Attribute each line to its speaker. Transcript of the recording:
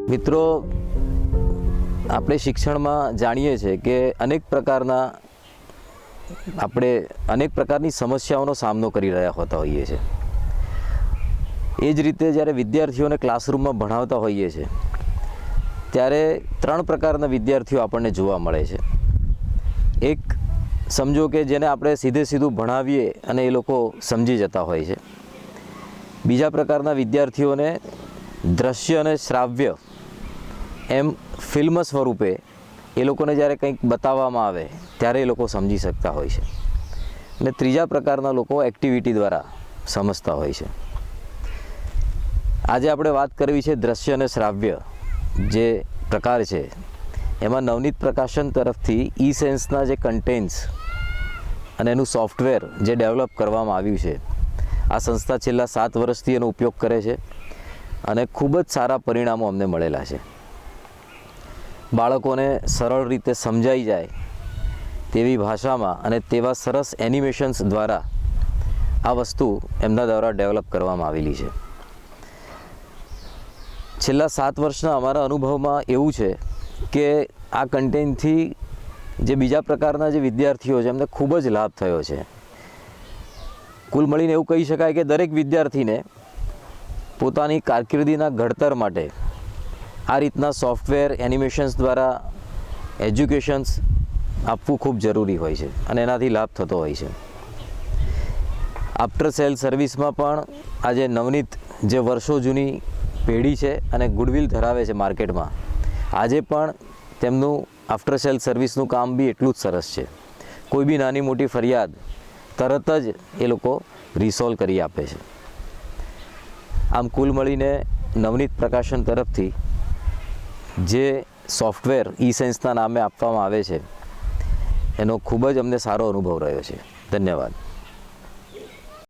Speaker 1: મિત્રો, આપણે શિક્ષણમાં જાણીએ છીએ કે અનેક પ્રકારની સમસ્યાઓનો સામનો કરી રહ્યા હોતા હોઈએ છીએ. એ જ રીતે જ્યારે વિદ્યાર્થીઓને ક્લાસરૂમમાં ભણાવતા હોઈએ છીએ ત્યારે 3 પ્રકારના વિદ્યાર્થીઓ આપણને જોવા મળે છે. એક સમજો કે જેને આપણે સીધું ભણાવીએ અને એ લોકો સમજી જતા હોય છે. બીજા પ્રકારના વિદ્યાર્થીઓને દ્રશ્ય અને શ્રાવ્ય એમ ફિલ્મ સ્વરૂપે એ લોકોને જ્યારે કંઈક બતાવવામાં આવે ત્યારે એ લોકો સમજી શકતા હોય છે. અને ત્રીજા પ્રકારના લોકો એક્ટિવિટી દ્વારા સમજતા હોય છે. આજે આપણે વાત કરવી છે દ્રશ્ય અને શ્રાવ્ય જે પ્રકાર છે એમાં નવનીત પ્રકાશન તરફથી ઈ-સેન્સના જે કન્ટેન્ટ્સ અને એનું સોફ્ટવેર જે ડેવલપ કરવામાં આવ્યું છે, આ સંસ્થા છેલ્લા 7 વર્ષથી એનો ઉપયોગ કરે છે અને ખૂબ જ સારા પરિણામો અમને મળેલા છે. બાળકોને સરળ રીતે સમજાઈ જાય તેવી ભાષામાં અને તેવા સરસ એનિમેશન્સ દ્વારા આ વસ્તુ એમના દ્વારા ડેવલપ કરવામાં આવેલી છે. છેલ્લા 7 વર્ષના અમારા અનુભવમાં એવું છે કે આ કન્ટેન્ટથી જે બીજા પ્રકારના જે વિદ્યાર્થીઓ છે એમને ખૂબ જ લાભ થયો છે. કુલ મળીને એવું કહી શકાય કે દરેક વિદ્યાર્થીને પોતાની કારકિર્દીના ઘડતર માટે આ રીતના સોફ્ટવેર એનિમેશન્સ દ્વારા એજ્યુકેશન્સ આપવું ખૂબ જરૂરી હોય છે અને એનાથી લાભ થતો હોય છે. આફ્ટર સેલ સર્વિસમાં પણ આજે નવનીત જે વર્ષો જૂની પેઢી છે અને ગુડવિલ ધરાવે છે માર્કેટમાં, આજે પણ તેમનું આફ્ટર સેલ સર્વિસનું કામ બી એટલું જ સરસ છે. કોઈ બી નાની મોટી ફરિયાદ તરત જ એ લોકો રિસોલ્વ કરી આપે છે. આમ કુલ મળીને નવનીત પ્રકાશન તરફથી જે સોફ્ટવેર ઈ-સેન્સના નામે આપવામાં આવે છે એનો ખૂબ જ અમને સારો અનુભવ રહ્યો છે. ધન્યવાદ.